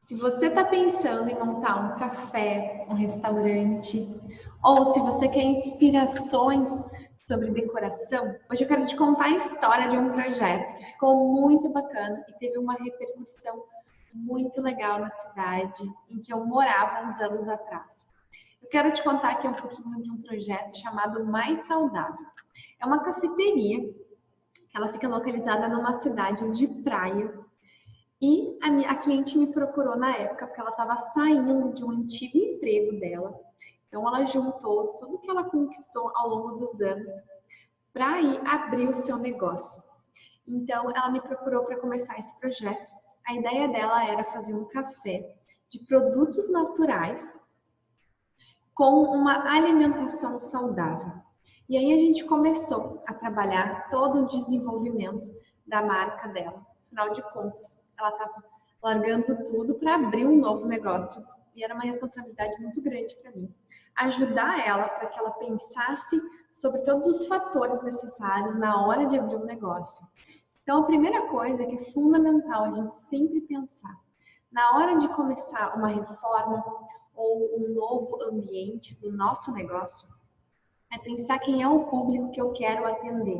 Se você está pensando em montar um café, um restaurante, ou se você quer inspirações sobre decoração, hoje eu quero te contar a história de um projeto que ficou muito bacana e teve uma repercussão muito legal na cidade em que eu morava uns anos atrás. Eu quero te contar aqui um pouquinho de um projeto chamado Mais Saudável. É uma cafeteria que ela fica localizada numa cidade de praia. E a cliente me procurou na época porque ela estava saindo de um antigo emprego dela. Então ela juntou tudo que ela conquistou ao longo dos anos para ir abrir o seu negócio. Então ela me procurou para começar esse projeto. A ideia dela era fazer um café de produtos naturais com uma alimentação saudável. E aí a gente começou a trabalhar todo o desenvolvimento da marca dela. Afinal de contas, ela estava largando tudo para abrir um novo negócio. E era uma responsabilidade muito grande para mim. Ajudar ela para que ela pensasse sobre todos os fatores necessários na hora de abrir um negócio. Então, a primeira coisa que é fundamental a gente sempre pensar, na hora de começar uma reforma ou um novo ambiente do nosso negócio, é pensar quem é o público que eu quero atender.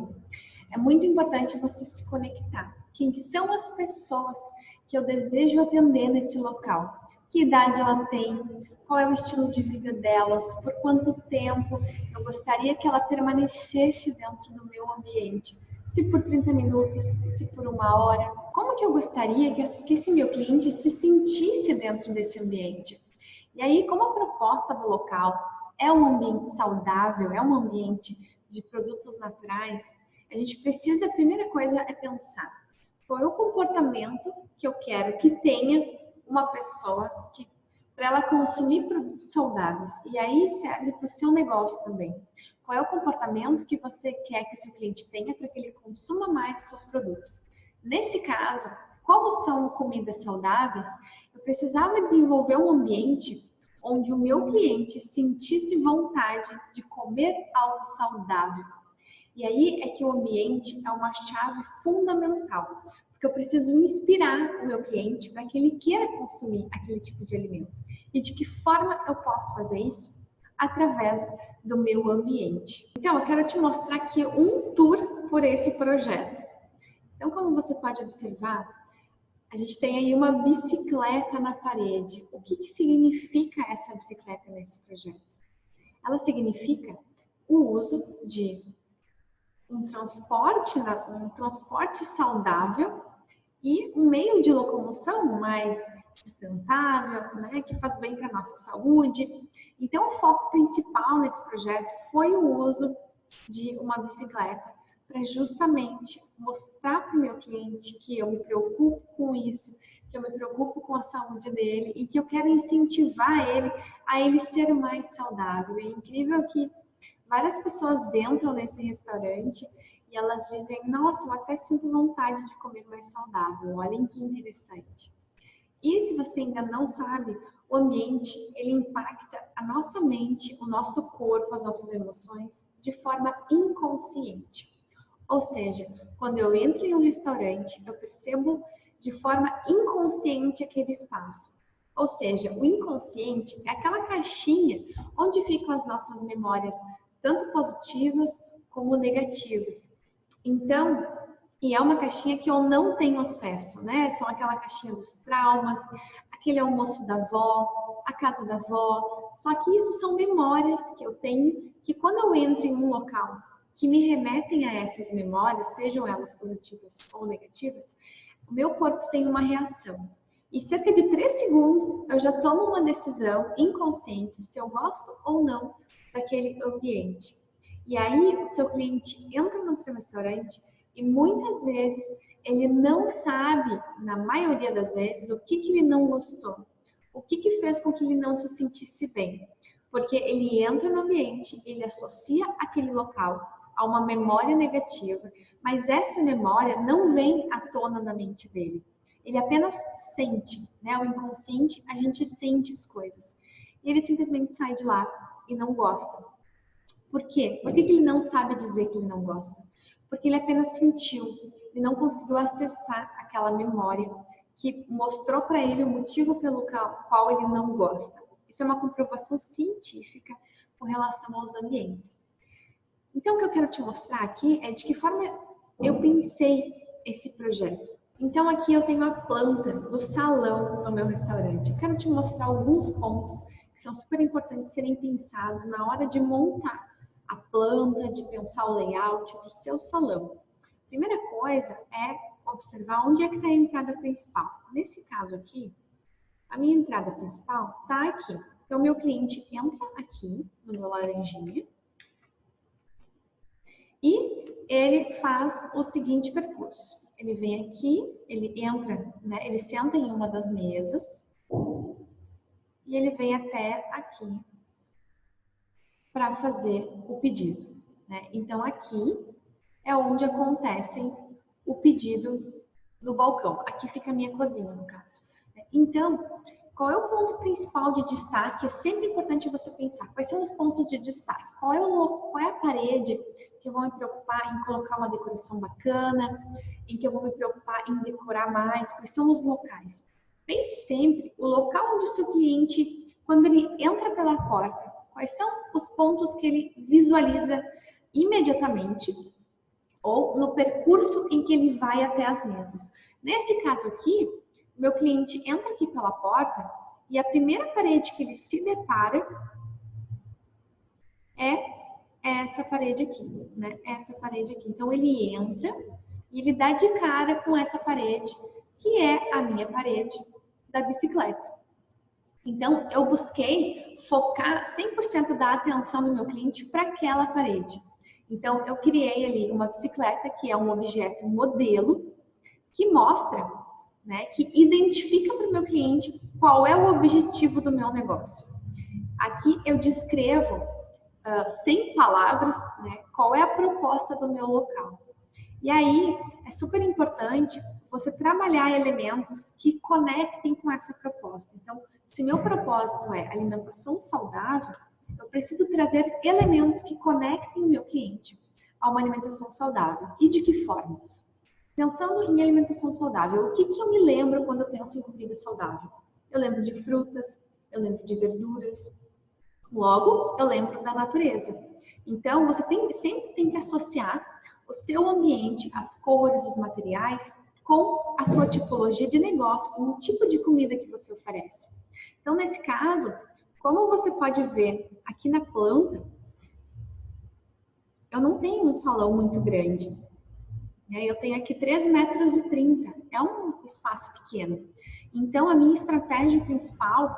É muito importante você se conectar. Quem são as pessoas que eu desejo atender nesse local? Que idade ela tem? Qual é o estilo de vida delas? Por quanto tempo eu gostaria que ela permanecesse dentro do meu ambiente? Se por 30 minutos, se por uma hora. Como que eu gostaria que esse meu cliente se sentisse dentro desse ambiente? E aí, como a proposta do local é um ambiente saudável, é um ambiente de produtos naturais, a gente precisa, a primeira coisa é pensar qual é o comportamento que eu quero que tenha uma pessoa que para ela consumir produtos saudáveis. E aí serve para o seu negócio também. Qual é o comportamento que você quer que o seu cliente tenha para que ele consuma mais os seus produtos? Nesse caso, como são comidas saudáveis, eu precisava desenvolver um ambiente onde o meu cliente sentisse vontade de comer algo saudável. E aí é que o ambiente é uma chave fundamental, porque eu preciso inspirar o meu cliente para que ele queira consumir aquele tipo de alimento. E de que forma eu posso fazer isso? Através do meu ambiente. Então, eu quero te mostrar aqui um tour por esse projeto. Então, como você pode observar, a gente tem aí uma bicicleta na parede. O que significa essa bicicleta nesse projeto? Ela significa o uso de um transporte saudável e um meio de locomoção mais sustentável, né, que faz bem para a nossa saúde. Então, o foco principal nesse projeto foi o uso de uma bicicleta para justamente mostrar para o meu cliente que eu me preocupo com isso, que eu me preocupo com a saúde dele e que eu quero incentivar ele a ele ser mais saudável. É incrível que várias pessoas entram nesse restaurante e elas dizem, nossa, eu até sinto vontade de comer mais saudável, olhem que interessante. E se você ainda não sabe, o ambiente, ele impacta a nossa mente, o nosso corpo, as nossas emoções de forma inconsciente. Ou seja, quando eu entro em um restaurante, eu percebo de forma inconsciente aquele espaço. Ou seja, o inconsciente é aquela caixinha onde ficam as nossas memórias, tanto positivas como negativas. Então, e é uma caixinha que eu não tenho acesso, né? São aquela caixinha dos traumas, aquele almoço da avó, a casa da avó. Só que isso são memórias que eu tenho que quando eu entro em um local que me remetem a essas memórias, sejam elas positivas ou negativas, o meu corpo tem uma reação. E cerca de 3 segundos eu já tomo uma decisão inconsciente se eu gosto ou não daquele ambiente. E aí o seu cliente entra no seu restaurante e muitas vezes ele não sabe, na maioria das vezes, o que ele não gostou. O que fez com que ele não se sentisse bem. Porque ele entra no ambiente, ele associa aquele local a uma memória negativa, mas essa memória não vem à tona na mente dele. Ele apenas sente, né? O inconsciente, a gente sente as coisas. E ele simplesmente sai de lá e não gosta. Por quê? Por que ele não sabe dizer que ele não gosta? Porque ele apenas sentiu, ele não conseguiu acessar aquela memória que mostrou para ele o motivo pelo qual ele não gosta. Isso é uma comprovação científica com relação aos ambientes. Então, o que eu quero te mostrar aqui é de que forma eu pensei esse projeto. Então, aqui eu tenho a planta do salão do meu restaurante. Eu quero te mostrar alguns pontos que são super importantes serem pensados na hora de montar a planta, de pensar o layout do seu salão. Primeira coisa é observar onde é que está a entrada principal. Nesse caso aqui, a minha entrada principal está aqui. Então, meu cliente entra aqui no meu laranjinha e ele faz o seguinte percurso. Ele vem aqui, ele entra, né? Ele senta em uma das mesas e ele vem até aqui para fazer o pedido, né? Então, aqui é onde acontece o pedido no balcão. Aqui fica a minha cozinha, no caso. Então, qual é o ponto principal de destaque? É sempre importante você pensar quais são os pontos de destaque. Qual é a parede que eu vou me preocupar em colocar uma decoração bacana, em que eu vou me preocupar em decorar mais, quais são os locais. Pense sempre o local onde o seu cliente, quando ele entra pela porta, quais são os pontos que ele visualiza imediatamente ou no percurso em que ele vai até as mesas. Nesse caso aqui, meu cliente entra aqui pela porta e a primeira parede que ele se depara é essa parede aqui, né? Essa parede aqui. Então, ele entra e ele dá de cara com essa parede, que é a minha parede da bicicleta. Então, eu busquei focar 100% da atenção do meu cliente para aquela parede. Então, eu criei ali uma bicicleta, que é um objeto modelo, que mostra, né, que identifica para o meu cliente qual é o objetivo do meu negócio. Aqui eu descrevo, sem palavras, né, qual é a proposta do meu local. E aí é super importante você trabalhar elementos que conectem com essa proposta. Então, se meu propósito é alimentação saudável, eu preciso trazer elementos que conectem o meu cliente a uma alimentação saudável. E de que forma? Pensando em alimentação saudável, o que eu me lembro quando eu penso em comida saudável? Eu lembro de frutas, eu lembro de verduras, logo eu lembro da natureza. Então, você sempre tem que associar o seu ambiente, as cores, os materiais, com a sua tipologia de negócio, com o tipo de comida que você oferece. Então, nesse caso, como você pode ver aqui na planta, eu não tenho um salão muito grande. Eu tenho aqui 3,30 metros, é um espaço pequeno. Então, a minha estratégia principal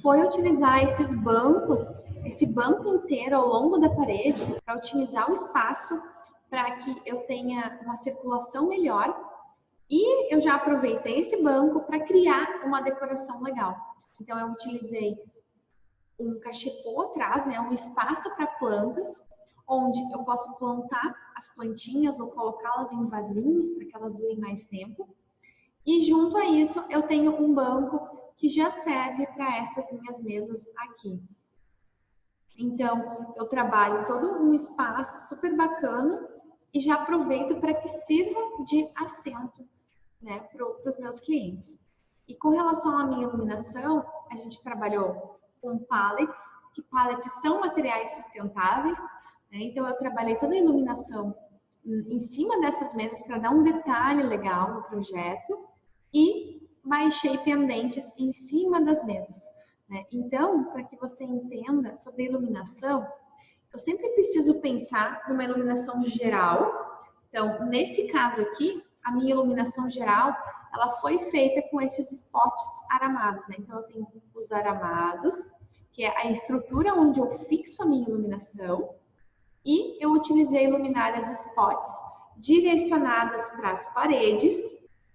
foi utilizar esses bancos, esse banco inteiro ao longo da parede, para otimizar o espaço, para que eu tenha uma circulação melhor. E eu já aproveitei esse banco para criar uma decoração legal. Então, eu utilizei um cachepô atrás, né, um espaço para plantas, onde eu posso plantar as plantinhas ou colocá-las em vasinhos para que elas durem mais tempo. E junto a isso, eu tenho um banco que já serve para essas minhas mesas aqui. Então, eu trabalho todo um espaço super bacana e já aproveito para que sirva de assento, né, para os meus clientes. E com relação à minha iluminação, a gente trabalhou com pallets, que pallets são materiais sustentáveis, né? Então eu trabalhei toda a iluminação em cima dessas mesas para dar um detalhe legal no projeto e baixei pendentes em cima das mesas, né? Então, para que você entenda sobre a iluminação, eu sempre preciso pensar numa iluminação geral. Então, nesse caso aqui, a minha iluminação geral, ela foi feita com esses spots aramados, né? Então, eu tenho os aramados, que é a estrutura onde eu fixo a minha iluminação, e eu utilizei luminárias spots direcionadas para as paredes,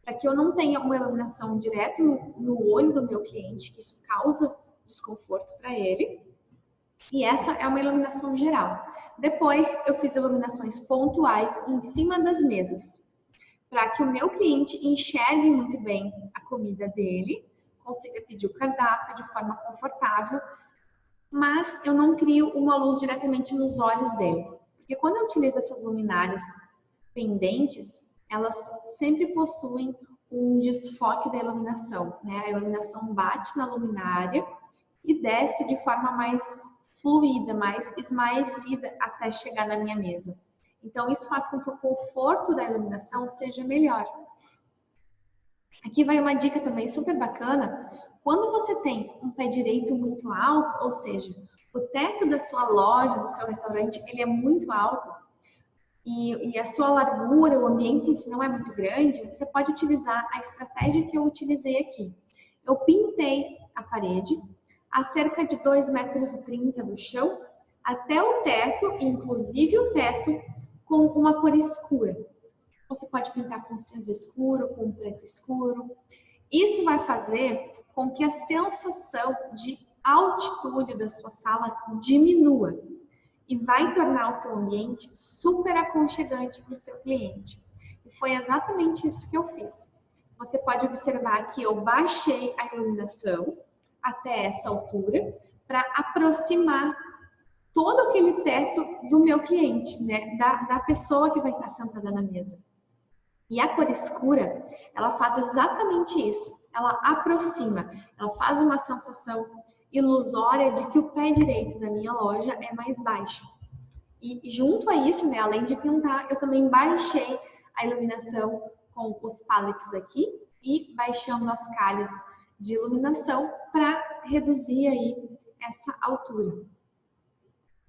para que eu não tenha uma iluminação direto no olho do meu cliente, que isso causa desconforto para ele. E essa é uma iluminação geral. Depois, eu fiz iluminações pontuais em cima das mesas, para que o meu cliente enxergue muito bem a comida dele, consiga pedir o cardápio de forma confortável, mas eu não crio uma luz diretamente nos olhos dele. Porque quando eu utilizo essas luminárias pendentes, elas sempre possuem um desfoque da iluminação, né? A iluminação bate na luminária e desce de forma mais fluida, mais esmaecida até chegar na minha mesa. Então, isso faz com que o conforto da iluminação seja melhor. Aqui vai uma dica também super bacana. Quando você tem um pé direito muito alto, ou seja, o teto da sua loja, do seu restaurante, ele é muito alto, e a sua largura, o ambiente em si não é muito grande, você pode utilizar a estratégia que eu utilizei aqui. Eu pintei a parede a cerca de 2,30 m do chão até o teto, inclusive o teto, com uma cor escura. Você pode pintar com cinza escuro, com preto escuro. Isso vai fazer com que a sensação de altitude da sua sala diminua e vai tornar o seu ambiente super aconchegante para o seu cliente. E foi exatamente isso que eu fiz. Você pode observar que eu baixei a iluminação até essa altura para aproximar todo aquele teto do meu cliente, né? Da pessoa que vai estar sentada na mesa. E a cor escura, ela faz exatamente isso. Ela aproxima, ela faz uma sensação ilusória de que o pé direito da minha loja é mais baixo. E junto a isso, né, além de pintar, eu também baixei a iluminação com os pallets aqui e baixando as calhas de iluminação para reduzir aí essa altura.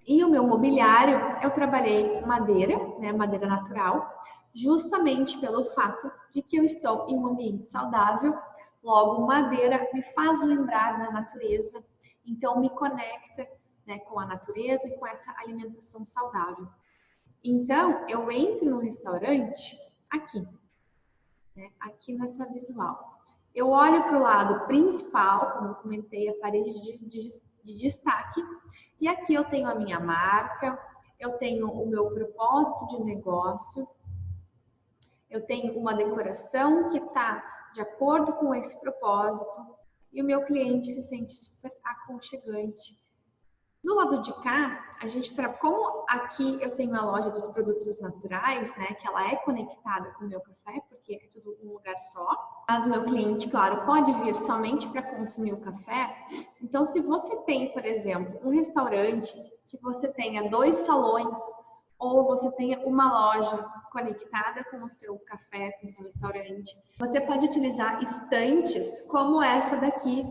E o meu mobiliário, eu trabalhei madeira, né, madeira natural, justamente pelo fato de que eu estou em um ambiente saudável. Logo, madeira me faz lembrar da natureza, então me conecta, né, com a natureza e com essa alimentação saudável. Então, eu entro no restaurante aqui, né, aqui nessa visual. Eu olho para o lado principal, como eu comentei, a parede de destaque, e aqui eu tenho a minha marca, eu tenho o meu propósito de negócio, eu tenho uma decoração que está de acordo com esse propósito e o meu cliente se sente super aconchegante. Do lado de cá, a gente como aqui eu tenho a loja dos produtos naturais, né, que ela é conectada com o meu café, porque é tudo um lugar só. Mas o meu cliente, claro, pode vir somente para consumir o café. Então, se você tem, por exemplo, um restaurante que você tenha 2 salões ou você tenha uma loja conectada com o seu café, com o seu restaurante, você pode utilizar estantes como essa daqui,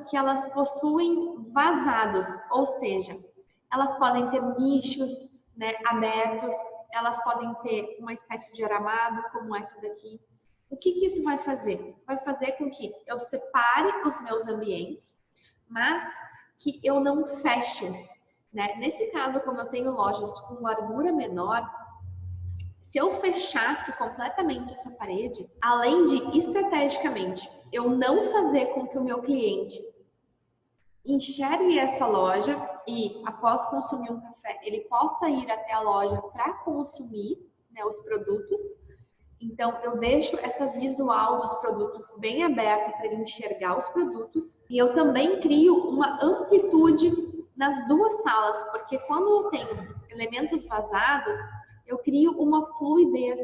que elas possuem vazados, ou seja, elas podem ter nichos, né, abertos, elas podem ter uma espécie de aramado como essa daqui. O que isso vai fazer? Vai fazer com que eu separe os meus ambientes, mas que eu não feche-os. Né? Nesse caso, como eu tenho lojas com largura menor, se eu fechasse completamente essa parede, além de estrategicamente eu não fazer com que o meu cliente enxergue essa loja e após consumir um café, ele possa ir até a loja para consumir, né, os produtos. Então, eu deixo essa visual dos produtos bem aberta para ele enxergar os produtos. E eu também crio uma amplitude nas duas salas, porque quando eu tenho elementos vazados, eu crio uma fluidez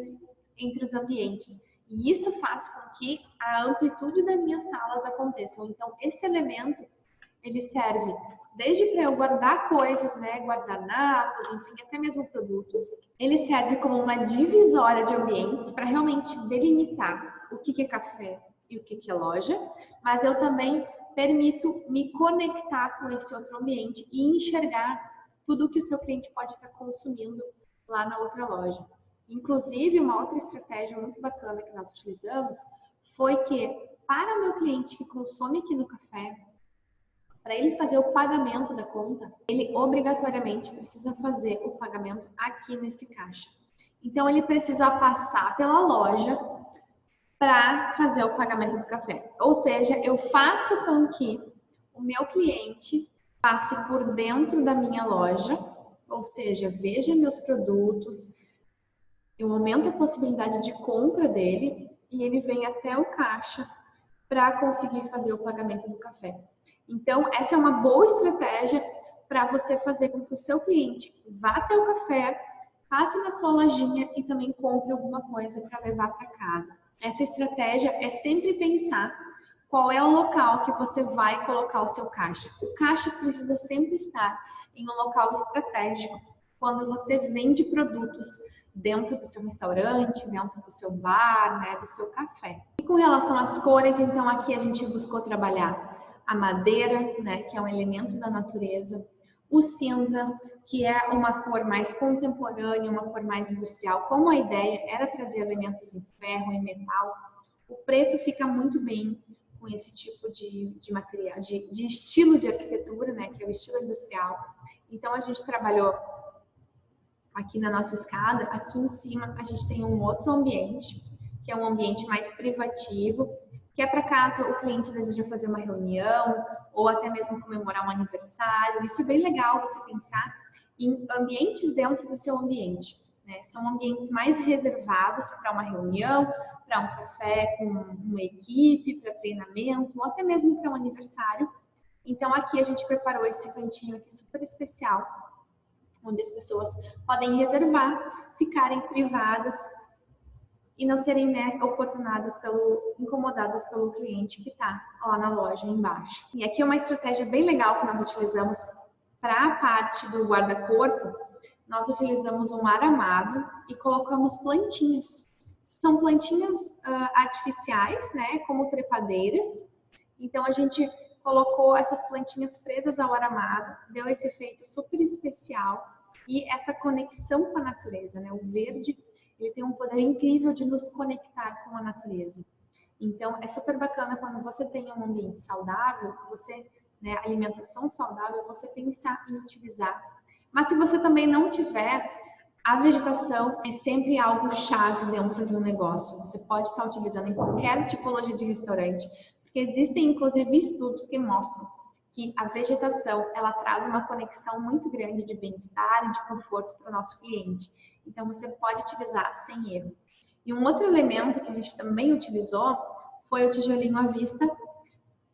entre os ambientes. E isso faz com que a amplitude das minhas salas aconteçam. Então, esse elemento, ele serve desde para eu guardar coisas, né, guardanapos, enfim, até mesmo produtos. Ele serve como uma divisória de ambientes para realmente delimitar o que é café e o que é loja, mas eu também permito me conectar com esse outro ambiente e enxergar tudo que o seu cliente pode estar consumindo lá na outra loja. Inclusive, uma outra estratégia muito bacana que nós utilizamos foi que, para o meu cliente que consome aqui no café, para ele fazer o pagamento da conta, ele obrigatoriamente precisa fazer o pagamento aqui nesse caixa. Então, ele precisa passar pela loja para fazer o pagamento do café. Ou seja, eu faço com que o meu cliente passe por dentro da minha loja, ou seja, veja meus produtos, eu aumento a possibilidade de compra dele e ele vem até o caixa para conseguir fazer o pagamento do café. Então, essa é uma boa estratégia para você fazer com que o seu cliente vá até o café, passe na sua lojinha e também compre alguma coisa para levar para casa. Essa estratégia é sempre pensar qual é o local que você vai colocar o seu caixa. O caixa precisa sempre estar em um local estratégico quando você vende produtos dentro do seu restaurante, dentro do seu bar, né, do seu café. E com relação às cores, então aqui a gente buscou trabalhar a madeira, né, que é um elemento da natureza, o cinza, que é uma cor mais contemporânea, uma cor mais industrial, como a ideia era trazer elementos em ferro e metal. O preto fica muito bem com esse tipo de material, de estilo de arquitetura, né, que é o estilo industrial. Então a gente trabalhou aqui na nossa escada, aqui em cima a gente tem um outro ambiente, que é um ambiente mais privativo, que é para caso o cliente deseja fazer uma reunião ou até mesmo comemorar um aniversário. Isso é bem legal você pensar em ambientes dentro do seu ambiente, né? São ambientes mais reservados para uma reunião, para um café com uma equipe, para treinamento ou até mesmo para um aniversário. Então aqui a gente preparou esse cantinho aqui super especial, onde as pessoas podem reservar, ficarem privadas e não serem, né, incomodadas pelo cliente que está lá na loja embaixo. E aqui é uma estratégia bem legal que nós utilizamos para a parte do guarda-corpo. Nós utilizamos um aramado e colocamos plantinhas. São plantinhas artificiais, né, como trepadeiras. Então a gente colocou essas plantinhas presas ao aramado, deu esse efeito super especial e essa conexão com a natureza, né? O verde, ele tem um poder incrível de nos conectar com a natureza. Então, é super bacana quando você tem um ambiente saudável, você, né, alimentação saudável, você pensar em utilizar. Mas se você também não tiver, a vegetação é sempre algo chave dentro de um negócio. Você pode estar utilizando em qualquer tipologia de restaurante, porque existem inclusive estudos que mostram que a vegetação ela traz uma conexão muito grande de bem-estar e de conforto para o nosso cliente. Então você pode utilizar sem erro. E um outro elemento que a gente também utilizou foi o tijolinho à vista,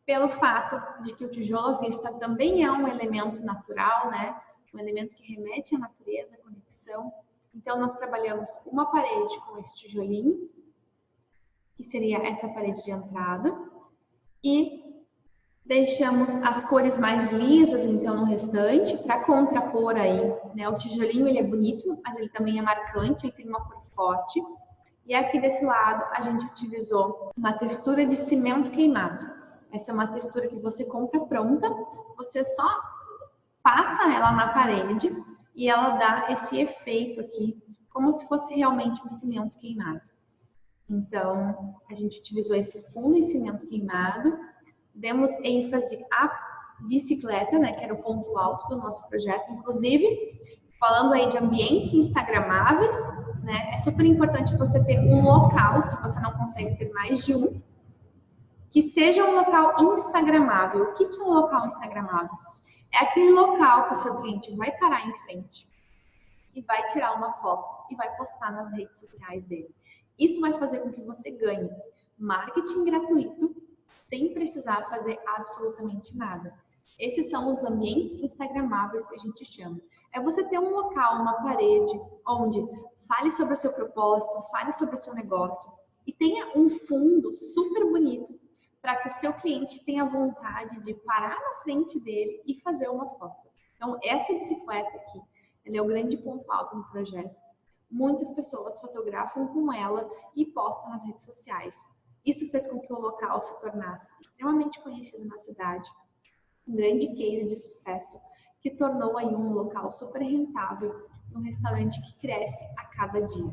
pelo fato de que o tijolo à vista também é um elemento natural, né? Um elemento que remete à natureza, à conexão. Então nós trabalhamos uma parede com esse tijolinho, que seria essa parede de entrada, e deixamos as cores mais lisas, então, no restante, para contrapor aí, né? O tijolinho, ele é bonito, mas ele também é marcante, ele tem uma cor forte. E aqui desse lado, a gente utilizou uma textura de cimento queimado. Essa é uma textura que você compra pronta, você só passa ela na parede e ela dá esse efeito aqui, como se fosse realmente um cimento queimado. Então, a gente utilizou esse fundo em cimento queimado, demos ênfase à bicicleta, né, que era o ponto alto do nosso projeto. Inclusive, falando aí de ambientes instagramáveis, né, é super importante você ter um local, se você não consegue ter mais de um, que seja um local instagramável. O que é um local instagramável? É aquele local que o seu cliente vai parar em frente e vai tirar uma foto e vai postar nas redes sociais dele. Isso vai fazer com que você ganhe marketing gratuito sem precisar fazer absolutamente nada. Esses são os ambientes instagramáveis que a gente chama. É você ter um local, uma parede, onde fale sobre o seu propósito, fale sobre o seu negócio e tenha um fundo super bonito para que o seu cliente tenha vontade de parar na frente dele e fazer uma foto. Então, essa bicicleta aqui, ela é o grande ponto alto do projeto. Muitas pessoas fotografam com ela e postam nas redes sociais. Isso fez com que o local se tornasse extremamente conhecido na cidade, um grande case de sucesso que tornou aí um local super rentável, um restaurante que cresce a cada dia.